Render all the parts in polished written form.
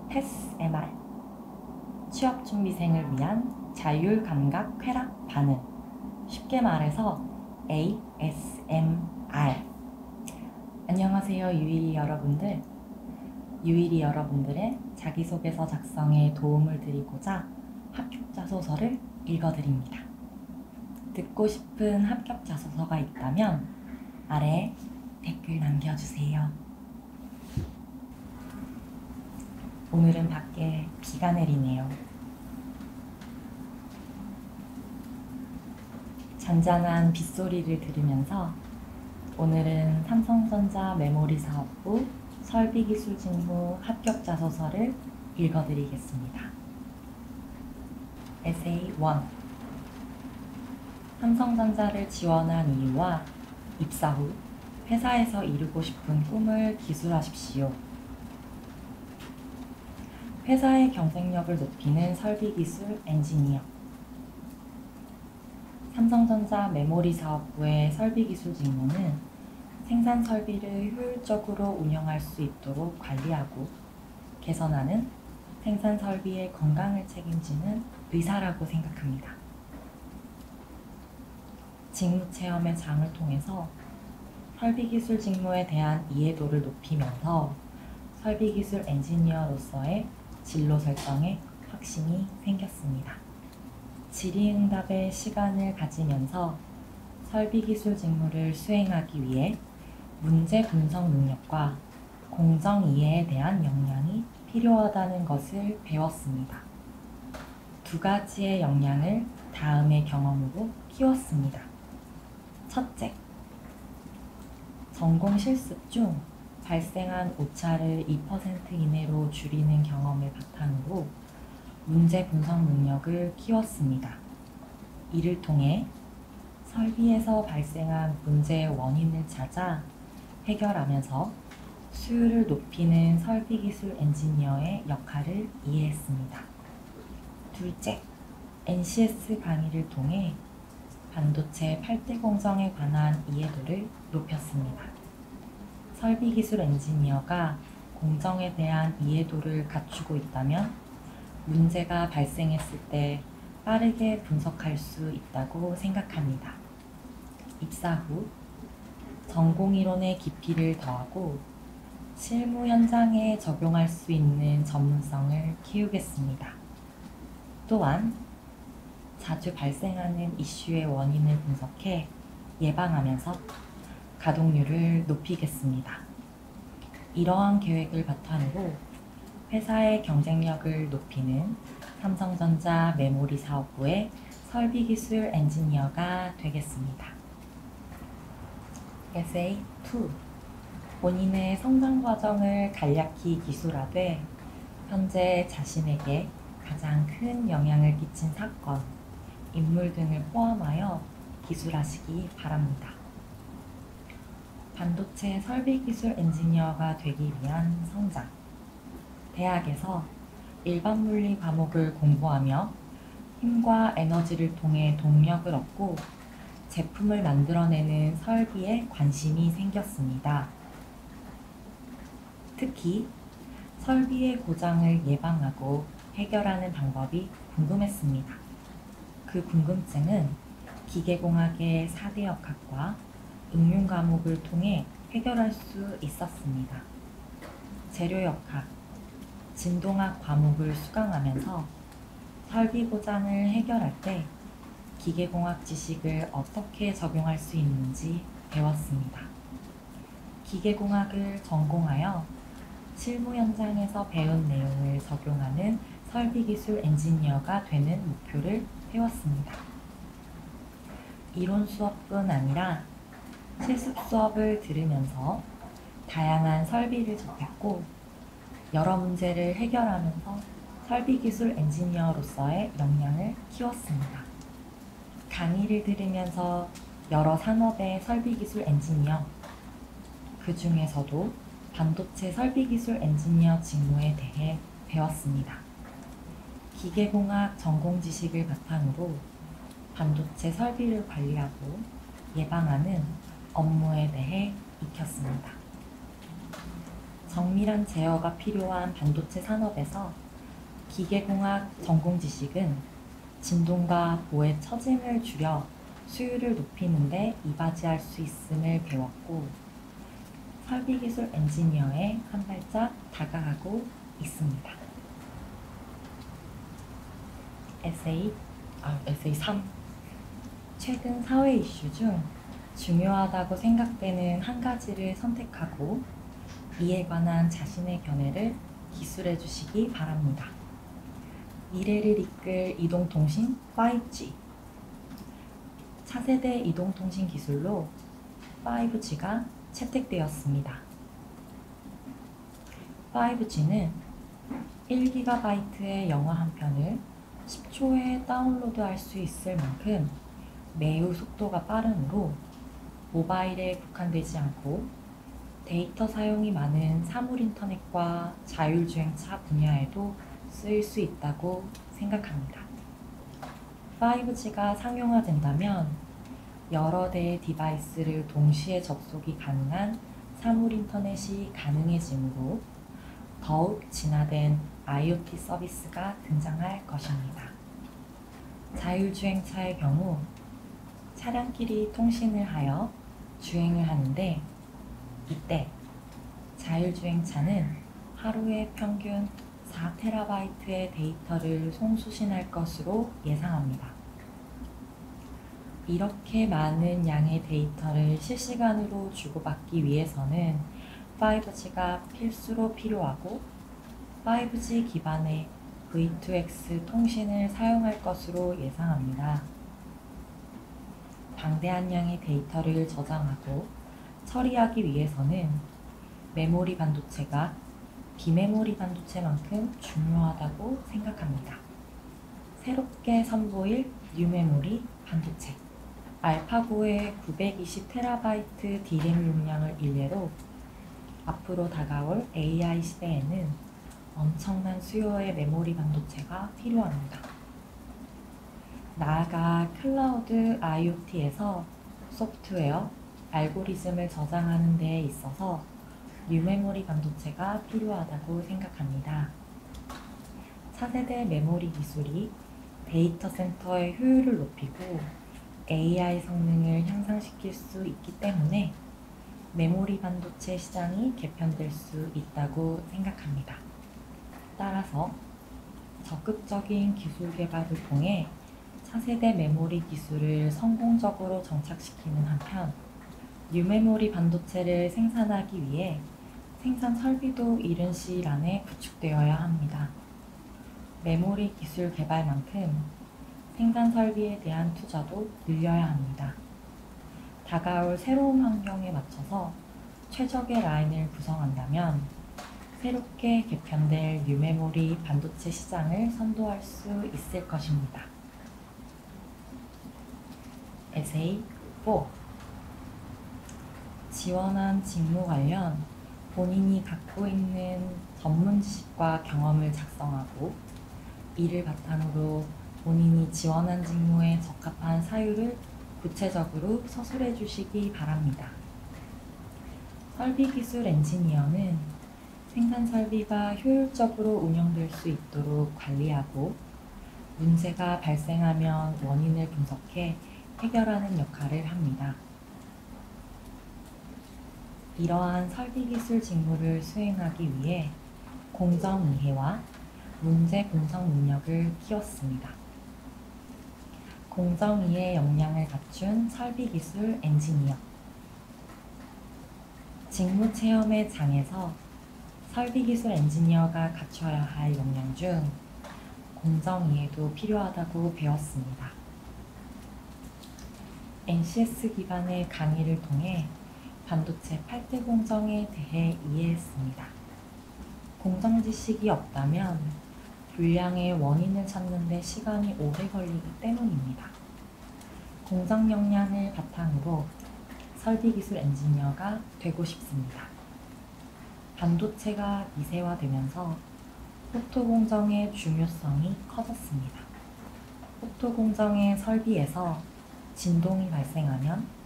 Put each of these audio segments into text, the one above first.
TESS MR 취업준비생을 위한 자율감각 쾌락 반응, 쉽게 말해서 ASMR. 안녕하세요 유일이 여러분들. 유일이 여러분들의 자기소개서 작성에 도움을 드리고자 합격자소서를 읽어드립니다. 듣고 싶은 합격자소서가 있다면 아래 댓글 남겨주세요. 오늘은 밖에 비가 내리네요. 잔잔한 빗소리를 들으면서 오늘은 삼성전자 메모리 사업부 설비기술 직무 합격자소서를 읽어드리겠습니다. 에세이 1. 삼성전자를 지원한 이유와 입사 후 회사에서 이루고 싶은 꿈을 기술하십시오. 회사의 경쟁력을 높이는 설비기술 엔지니어. 삼성전자 메모리 사업부의 설비기술 직무는 생산 설비를 효율적으로 운영할 수 있도록 관리하고 개선하는 생산 설비의 건강을 책임지는 의사라고 생각합니다. 직무 체험의 장을 통해서 설비기술 직무에 대한 이해도를 높이면서 설비기술 엔지니어로서의 진로 설정에 확신이 생겼습니다. 질의응답의 시간을 가지면서 설비기술 직무를 수행하기 위해 문제 분석 능력과 공정 이해에 대한 역량이 필요하다는 것을 배웠습니다. 두 가지의 역량을 다음의 경험으로 키웠습니다. 첫째, 전공 실습 중 발생한 오차를 2% 이내로 줄이는 경험을 바탕으로 문제 분석 능력을 키웠습니다. 이를 통해 설비에서 발생한 문제의 원인을 찾아 해결하면서 수율을 높이는 설비기술 엔지니어의 역할을 이해했습니다. 둘째, NCS 강의를 통해 반도체 8대 공정에 관한 이해도를 높였습니다. 설비기술 엔지니어가 공정에 대한 이해도를 갖추고 있다면 문제가 발생했을 때 빠르게 분석할 수 있다고 생각합니다. 입사 후 전공 이론의 깊이를 더하고 실무 현장에 적용할 수 있는 전문성을 키우겠습니다. 또한 자주 발생하는 이슈의 원인을 분석해 예방하면서 가동률을 높이겠습니다. 이러한 계획을 바탕으로 회사의 경쟁력을 높이는 삼성전자 메모리 사업부의 설비기술 엔지니어가 되겠습니다. 에세이 2. 본인의 성장 과정을 간략히 기술하되 현재 자신에게 가장 큰 영향을 끼친 사건, 인물 등을 포함하여 기술하시기 바랍니다. 반도체 설비기술 엔지니어가 되기 위한 성장. 대학에서 일반 물리 과목을 공부하며 힘과 에너지를 통해 동력을 얻고 제품을 만들어내는 설비에 관심이 생겼습니다. 특히 설비의 고장을 예방하고 해결하는 방법이 궁금했습니다. 그 궁금증은 기계공학의 4대 역학과 응용 과목을 통해 해결할 수 있었습니다. 재료역학, 진동학 과목을 수강하면서 설비 고장을 해결할 때 기계공학 지식을 어떻게 적용할 수 있는지 배웠습니다. 기계공학을 전공하여 실무 현장에서 배운 내용을 적용하는 설비기술 엔지니어가 되는 목표를 세웠습니다. 이론 수업뿐 아니라 실습 수업을 들으면서 다양한 설비를 접했고 여러 문제를 해결하면서 설비기술 엔지니어로서의 역량을 키웠습니다. 강의를 들으면서 여러 산업의 설비기술 엔지니어, 그 중에서도 반도체 설비기술 엔지니어 직무에 대해 배웠습니다. 기계공학 전공 지식을 바탕으로 반도체 설비를 관리하고 예방하는 업무에 대해 익혔습니다. 정밀한 제어가 필요한 반도체 산업에서 기계공학 전공 지식은 진동과 보의 처짐을 줄여 수율을 높이는 데 이바지할 수 있음을 배웠고, 설비기술 엔지니어에 한 발짝 다가가고 있습니다. 에세이 3. 최근 사회 이슈 중 중요하다고 생각되는 한 가지를 선택하고 이에 관한 자신의 견해를 기술해 주시기 바랍니다. 미래를 이끌 이동통신 5G. 차세대 이동통신 기술로 5G가 채택되었습니다. 5G는 1GB의 영화 한 편을 10초에 다운로드할 수 있을 만큼 매우 속도가 빠르므로 모바일에 국한되지 않고 데이터 사용이 많은 사물인터넷과 자율주행차 분야에도 쓰일 수 있다고 생각합니다. 5G가 상용화된다면 여러 대의 디바이스를 동시에 접속이 가능한 사물인터넷이 가능해지므로 더욱 진화된 IoT 서비스가 등장할 것입니다. 자율주행차의 경우 차량끼리 통신을 하여 주행을 하는데, 이때 자율주행차는 하루에 평균 4TB의 데이터를 송수신할 것으로 예상합니다. 이렇게 많은 양의 데이터를 실시간으로 주고받기 위해서는 5G가 필수로 필요하고 5G 기반의 V2X 통신을 사용할 것으로 예상합니다. 방대한 양의 데이터를 저장하고 처리하기 위해서는 메모리 반도체가 비메모리 반도체만큼 중요하다고 생각합니다. 새롭게 선보일 뉴메모리 반도체. 알파고의 920TB D램 용량을 일례로 앞으로 다가올 AI 시대에는 엄청난 수요의 메모리 반도체가 필요합니다. 나아가 클라우드 IoT에서 소프트웨어, 알고리즘을 저장하는 데 있어서 뉴메모리 반도체가 필요하다고 생각합니다. 차세대 메모리 기술이 데이터 센터의 효율을 높이고 AI 성능을 향상시킬 수 있기 때문에 메모리 반도체 시장이 개편될 수 있다고 생각합니다. 따라서 적극적인 기술 개발을 통해 차세대 메모리 기술을 성공적으로 정착시키는 한편 뉴메모리 반도체를 생산하기 위해 생산 설비도 이른 시일 안에 구축되어야 합니다. 메모리 기술 개발만큼 생산 설비에 대한 투자도 늘려야 합니다. 다가올 새로운 환경에 맞춰서 최적의 라인을 구성한다면 새롭게 개편될 뉴메모리 반도체 시장을 선도할 수 있을 것입니다. 에세이 4. 지원한 직무 관련 본인이 갖고 있는 전문 지식과 경험을 작성하고 이를 바탕으로 본인이 지원한 직무에 적합한 사유를 구체적으로 서술해 주시기 바랍니다. 설비기술 엔지니어는 생산 설비가 효율적으로 운영될 수 있도록 관리하고 문제가 발생하면 원인을 분석해 해결하는 역할을 합니다. 이러한 설비기술 직무를 수행하기 위해 공정이해와 문제 분석 능력을 키웠습니다. 공정이해 역량을 갖춘 설비기술 엔지니어. 직무 체험의 장에서 설비기술 엔지니어가 갖춰야 할 역량 중 공정이해도 필요하다고 배웠습니다. NCS 기반의 강의를 통해 반도체 8대 공정에 대해 이해했습니다. 공정 지식이 없다면 불량의 원인을 찾는 데 시간이 오래 걸리기 때문입니다. 공정 역량을 바탕으로 설비기술 엔지니어가 되고 싶습니다. 반도체가 미세화되면서 포토 공정의 중요성이 커졌습니다. 포토 공정의 설비에서 진동이 발생하면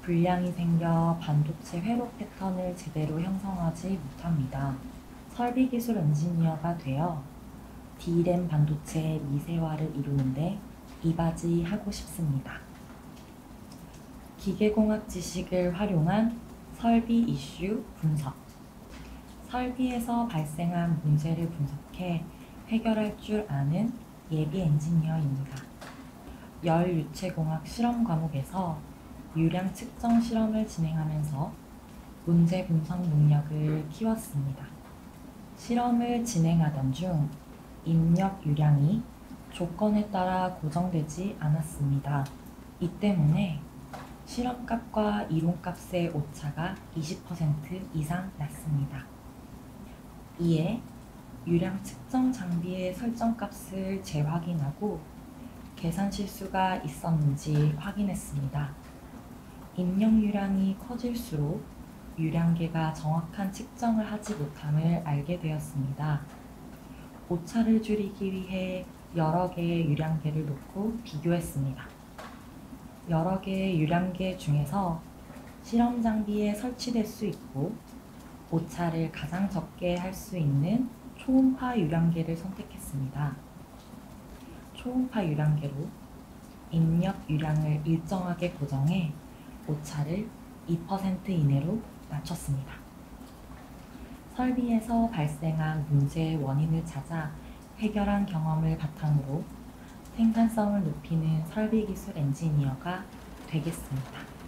불량이 생겨 반도체 회로 패턴을 제대로 형성하지 못합니다. 설비기술 엔지니어가 되어 D램 반도체의 미세화를 이루는데 이바지하고 싶습니다. 기계공학 지식을 활용한 설비 이슈 분석. 설비에서 발생한 문제를 분석해 해결할 줄 아는 예비 엔지니어입니다. 열유체공학 실험 과목에서 유량 측정 실험을 진행하면서 문제 분석 능력을 키웠습니다. 실험을 진행하던 중 입력 유량이 조건에 따라 고정되지 않았습니다. 이 때문에 실험값과 이론값의 오차가 20% 이상 났습니다. 이에 유량 측정 장비의 설정값을 재확인하고 계산 실수가 있었는지 확인했습니다. 입력 유량이 커질수록 유량계가 정확한 측정을 하지 못함을 알게 되었습니다. 오차를 줄이기 위해 여러 개의 유량계를 놓고 비교했습니다. 여러 개의 유량계 중에서 실험 장비에 설치될 수 있고 오차를 가장 적게 할 수 있는 초음파 유량계를 선택했습니다. 초음파 유량계로 입력 유량을 일정하게 고정해 오차를 2% 이내로 낮췄습니다. 설비에서 발생한 문제의 원인을 찾아 해결한 경험을 바탕으로 생산성을 높이는 설비기술 엔지니어가 되겠습니다.